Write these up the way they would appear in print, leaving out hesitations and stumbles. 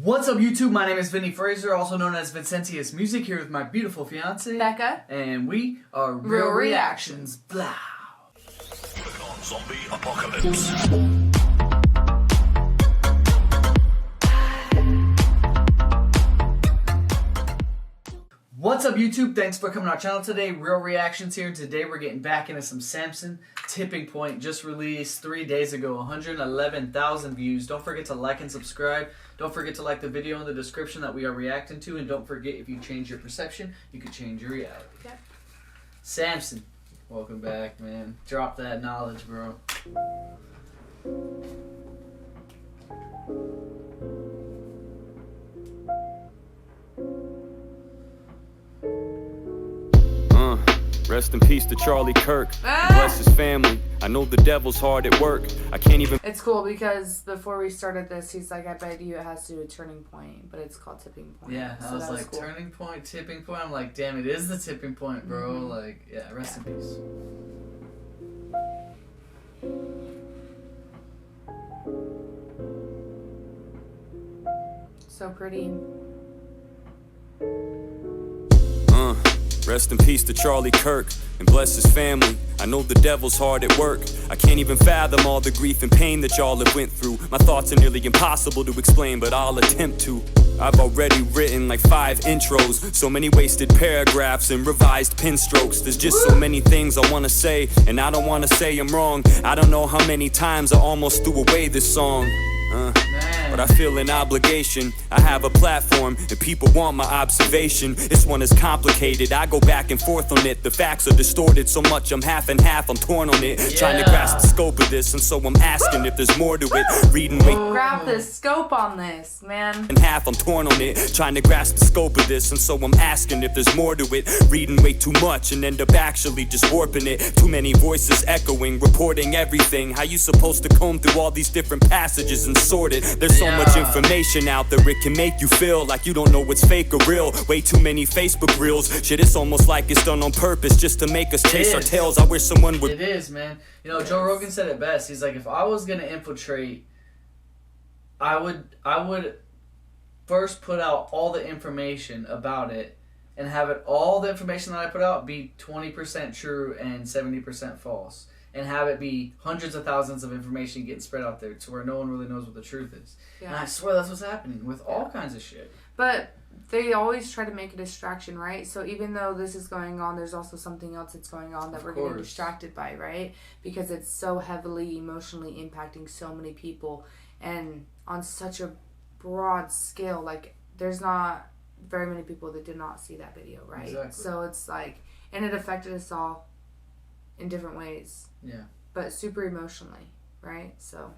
What's up, YouTube? My name is Vinny Fraser, also known as Vincentius Music, here with my beautiful fiance Becca, and we are Real Reactions. Blah. On zombie apocalypse. What's up, YouTube? Thanks for coming to our channel today. Real Reactions here. Today we're getting back into some Samson. Tipping Point just released 3 days ago. 111,000 views. Don't forget to like and subscribe. Don't forget to like the video in the description that we are reacting to. And don't forget, if you change your perception, you can change your reality. Okay. Samson. Welcome back, man. Drop that knowledge, bro. Rest in peace to Charlie Kirk. Bless his family. I know the devil's hard at work. I can't even. It's cool because before we started this, he's like, I bet you it has to do a turning point, but it's called Tipping Point. Yeah, so I was like, cool. Turning point, tipping point. I'm like, damn, it is the tipping point, bro. Mm-hmm. Like, yeah, rest in peace. So pretty. Rest in peace to Charlie Kirk, and bless his family. I know the devil's hard at work. I can't even fathom all the grief and pain that y'all have went through. My thoughts are nearly impossible to explain, but I'll attempt to. I've already written like 5 intros, so many wasted paragraphs and revised pen strokes. There's just so many things I wanna say, and I don't wanna say I'm wrong. I don't know how many times I almost threw away this song. But I feel an obligation. I have a platform and people want my observation. This one is complicated, I go back and forth on it. The facts are distorted so much I'm half and half, I'm torn on it. Trying to grasp the scope of this, and so I'm asking if there's more to it. Reading way grab the scope on this, man. And half, I'm torn on it. Trying to grasp the scope of this, and so I'm asking if there's more to it. Reading way too much and end up actually just warping it. Too many voices echoing, reporting everything. How you supposed to comb through all these different passages and sort it? There's so much information out there, it can make you feel like you don't know what's fake or real. Way too many Facebook reels. Shit, it's almost like it's done on purpose just to make us chase our tails. I wish someone would. It is, man. You know, Joe Rogan said it best. He's like, if I was gonna infiltrate, I would first put out all the information about it and have it, all the information that I put out, be 20% true and 70% false. And have it be hundreds of thousands of information getting spread out there to where no one really knows what the truth is. Yeah. And I swear that's what's happening with all kinds of shit. But they always try to make a distraction, right? So even though this is going on, there's also something else that's going on that we're getting distracted by, right? Because it's so heavily emotionally impacting so many people and on such a broad scale. Like, there's not very many people that did not see that video, right? Exactly. So it's like, and it affected us all in different ways. Yeah. But super emotionally, right? So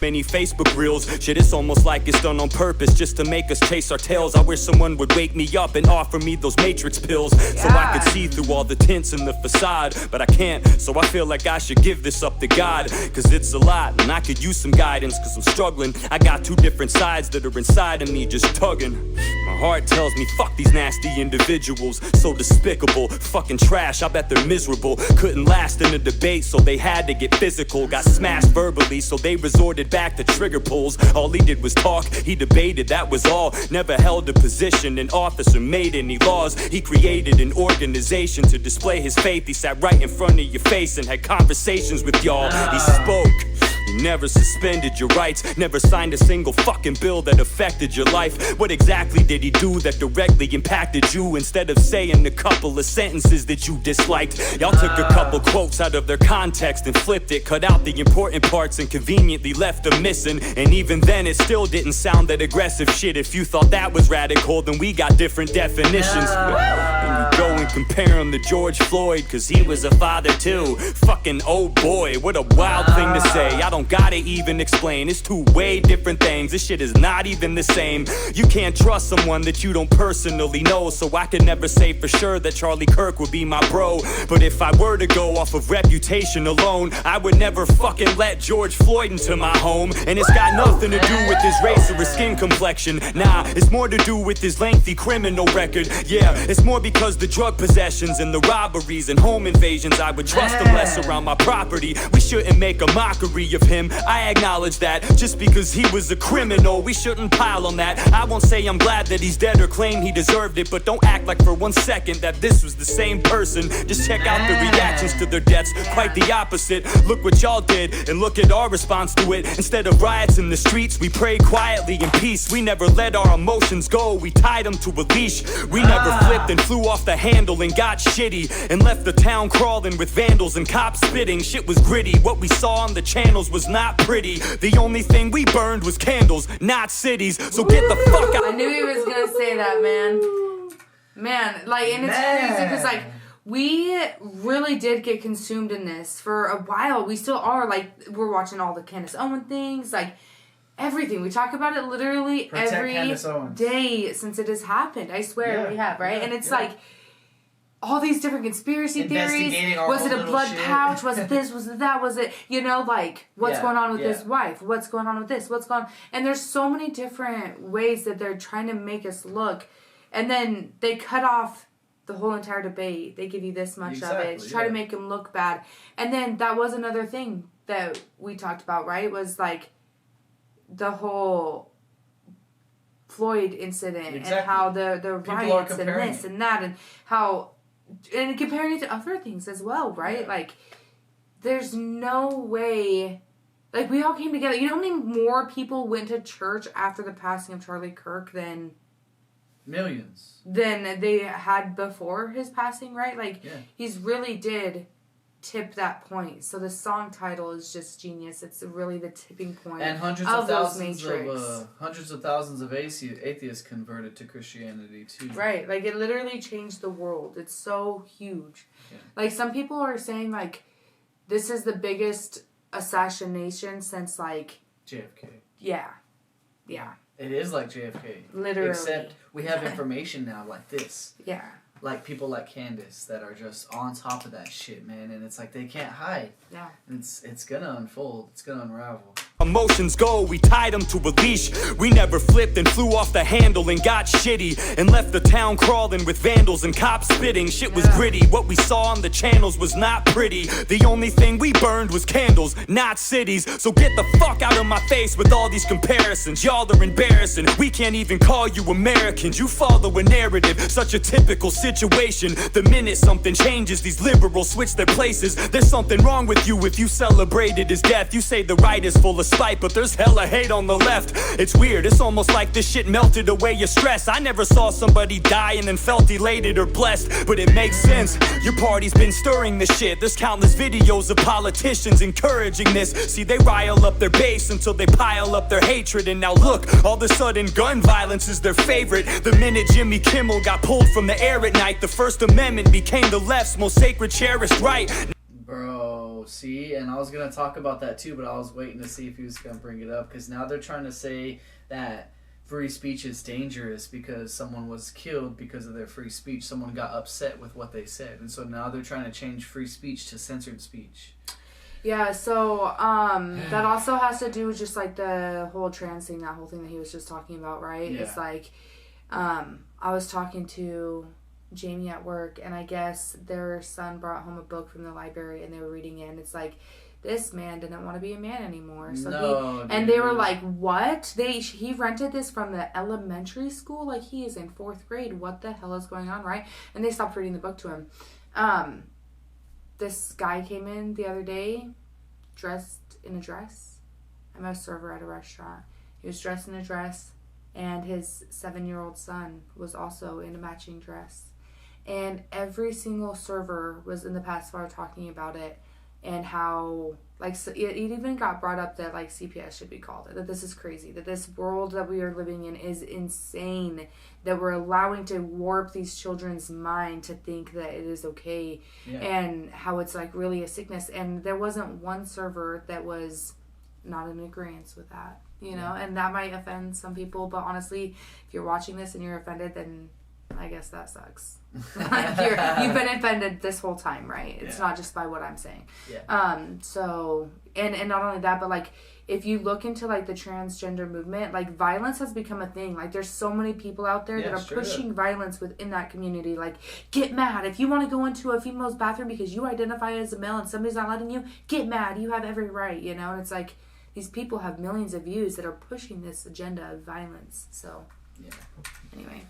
many Facebook reels. Shit, it's almost like it's done on purpose just to make us chase our tails. I wish someone would wake me up and offer me those matrix pills so I could see through all the tints in the facade. But I can't, so I feel like I should give this up to God, cause it's a lot and I could use some guidance, cause I'm struggling. I got 2 different sides that are inside of me just tugging. My heart tells me fuck these nasty individuals, so despicable, fucking trash, I bet they're miserable. Couldn't last in a debate, so they had to get physical. Got smashed verbally, so they resorted back to trigger pulls. All he did was talk, he debated, that was all. Never held a position in office or made any laws. He created an organization to display his faith. He sat right in front of your face and had conversations with y'all. He spoke. You never suspended your rights, never signed a single fucking bill that affected your life. What exactly did he do that directly impacted you? Instead of saying a couple of sentences that you disliked, y'all took a couple quotes out of their context and flipped it, cut out the important parts and conveniently left them missing. And even then it still didn't sound that aggressive. Shit, if you thought that was radical, then we got different definitions. And you go and compare him to George Floyd, cause he was a father too. Fucking oh boy, what a wild thing to say. I don't gotta even explain, it's 2 way different things. This shit is not even the same. You can't trust someone that you don't personally know, so I could never say for sure that Charlie Kirk would be my bro. But if I were to go off of reputation alone, I would never fucking let George Floyd into my home. And it's got nothing to do with his race or his skin complexion. Nah, it's more to do with his lengthy criminal record. Yeah, it's more because the drug possessions and the robberies and home invasions. I would trust him less around my property. We shouldn't make a mockery of him, I acknowledge that. Just because he was a criminal, we shouldn't pile on that. I won't say I'm glad that he's dead or claim he deserved it, but don't act like for 1 second that this was the same person. Just check out the reactions to their deaths, quite the opposite. Look what y'all did, and look at our response to it. Instead of riots in the streets, we prayed quietly in peace. We never let our emotions go, we tied them to a leash. We never flipped and flew off the handle and got shitty, and left the town crawling with vandals and cops spitting. Shit was gritty, what we saw on the channels was not pretty. The only thing we burned was candles, not cities. So get the fuck out. I knew he was gonna say that, man, like, and it's crazy because, like, we really did get consumed in this for a while. We still are. Like, we're watching all the Candace Owen things, like everything. We talk about it literally Protect every day since it has happened. I swear we have, right? And it's like all these different conspiracy theories. Was it a blood pouch? Was it this? Was it that? Was it, you know, like, what's going on with his wife? What's going on with this? What's going on? And there's so many different ways that they're trying to make us look. And then they cut off the whole entire debate. They give you this much of it to try to make him look bad. And then that was another thing that we talked about, right? Was like the whole Floyd incident and how the riots and this and that and how, and comparing it to other things as well, right? Like, there's no way, like, we all came together. You know how many more people went to church after the passing of Charlie Kirk than millions than they had before his passing, right? Like, he's really did tip that point. So the song title is just genius. It's really the tipping point. And hundreds of thousands of atheists converted to Christianity too. Right, like, it literally changed the world. It's so huge. Like, some people are saying, like, this is the biggest assassination since, like, JFK. Yeah. It is like JFK. Literally. Except we have information now like this. Yeah. Like people like Candace that are just on top of that shit, man. And it's like they can't hide. Yeah. And it's gonna unfold. It's gonna unravel. Emotions go, we tied them to a leash. We never flipped and flew off the handle and got shitty, and left the town crawling with vandals and cops spitting. Shit was gritty, what we saw on the channels was not pretty. The only thing we burned was candles, not cities. So get the fuck out of my face with all these comparisons. Y'all are embarrassing, we can't even call you Americans. You follow a narrative, such a typical situation. The minute something changes, these liberals switch their places. There's something wrong with you if you celebrated his death. You say the right is full of spite, but there's hella hate on the left. It's weird, it's almost like this shit melted away your stress. I never saw somebody die and then felt elated or blessed, but it makes sense. Your party's been stirring this shit. There's countless videos of politicians encouraging this. See, they rile up their base until they pile up their hatred, and now look, all of a sudden gun violence is their favorite. The minute Jimmy Kimmel got pulled from the air at night, the First Amendment became the left's most sacred, cherished right. Bro, see, and I was going to talk about that too, but I was waiting to see if he was going to bring it up, because now they're trying to say that free speech is dangerous because someone was killed because of their free speech. Someone got upset with what they said, and so now they're trying to change free speech to censored speech. Yeah, so that also has to do with just like the whole trans thing, that whole thing that he was just talking about, right? Yeah. It's like, I was talking to Jamie at work, and I guess their son brought home a book from the library and they were reading it, and it's like, this man didn't want to be a man anymore. So they were like, what? He rented this from the elementary school? Like, he is in 4th grade. What the hell is going on, right? And they stopped reading the book to him. This guy came in the other day dressed in a dress. I'm a server at a restaurant. He was dressed in a dress, and his 7-year-old son was also in a matching dress. And every single server was in the past hour talking about it, and how, like, so it even got brought up that, like, CPS should be called. That this is crazy. That this world that we are living in is insane. That we're allowing to warp these children's mind to think that it is okay. Yeah. And how it's, like, really a sickness. And there wasn't one server that was not in agreement with that. You know? And that might offend some people. But honestly, if you're watching this and you're offended, then I guess that sucks. Like, you've been offended this whole time, right? It's not just by what I'm saying. Yeah. So, And not only that, but like if you look into like the transgender movement, like violence has become a thing. Like there's so many people out there that are pushing violence within that community. Like, get mad. If you want to go into a female's bathroom because you identify as a male and somebody's not letting you, get mad. You have every right, you know? And it's like these people have millions of views that are pushing this agenda of violence. So, anyway.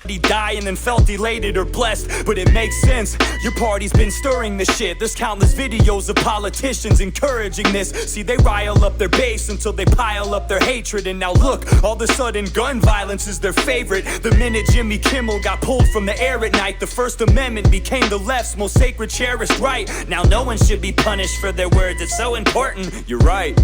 He died and then felt elated or blessed, but it makes sense. Your party's been stirring the shit. There's countless videos of politicians encouraging this. See, they rile up their base until they pile up their hatred. And now look, all of a sudden gun violence is their favorite. The minute Jimmy Kimmel got pulled from the air at night, the First Amendment became the left's most sacred, cherished right. Now no one should be punished for their words. It's so important. You're right.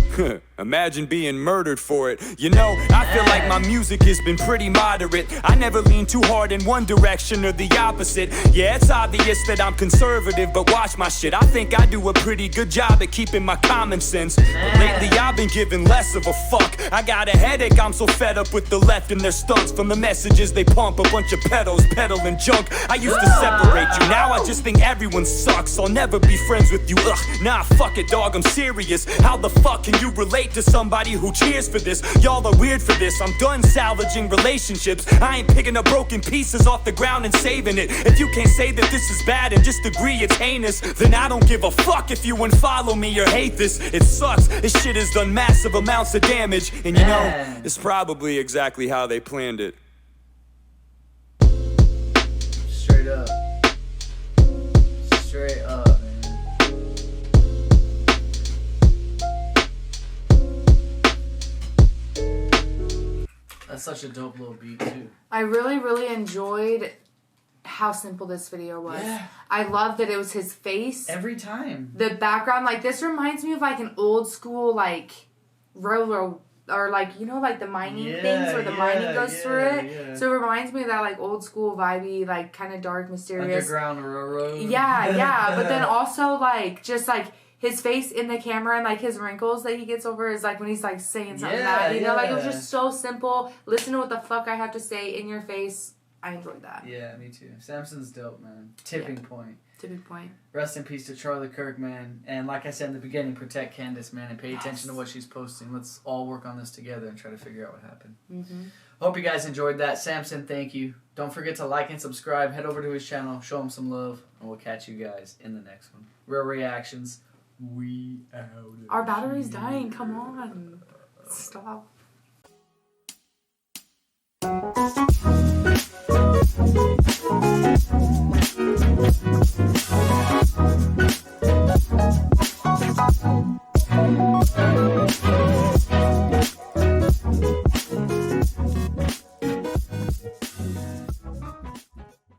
Imagine being murdered for it. You know, I feel like my music has been pretty moderate. I never lean too hard in one direction or the opposite. Yeah, it's obvious that I'm conservative, but watch my shit. I think I do a pretty good job at keeping my common sense. But lately I've been giving less of a fuck. I got a headache, I'm so fed up with the left and their stunts. From the messages they pump, a bunch of pedos peddling junk. I used to separate you, now I just think everyone sucks. I'll never be friends with you, ugh. Nah, fuck it, dog, I'm serious. How the fuck can you relate to somebody who cheers for this? Y'all are weird for this. I'm done salvaging relationships. I ain't picking up broken pieces off the ground and saving it. If you can't say that this is bad and just agree it's heinous, then I don't give a fuck if you unfollow me or hate this. It sucks. This shit has done massive amounts of damage, and you know, it's probably exactly how they planned it. Straight up. Straight up, man. That's such a dope little beat too. I really, really enjoyed how simple this video was. Yeah. I love that it was his face. Every time. The background, like this reminds me of like an old school like roller or like, you know, like the mining things where the mining goes through it. Yeah. So it reminds me of that like old school vibey, like kind of dark, mysterious. Underground railroad. Yeah. But then also like just like his face in the camera and like his wrinkles that he gets over is like when he's like saying something you know, like it was just so simple. Listen to what the fuck I have to say in your face. I enjoyed that. Yeah, me too. Samson's dope, man. Tipping point. Tipping point. Rest in peace to Charlie Kirk, man. And like I said in the beginning, protect Candace, man, and pay attention to what she's posting. Let's all work on this together and try to figure out what happened. Mm-hmm. Hope you guys enjoyed that. Samson, thank you. Don't forget to like and subscribe. Head over to his channel. Show him some love. And we'll catch you guys in the next one. Real reactions. We out. Our battery's dying. Come on. Stop.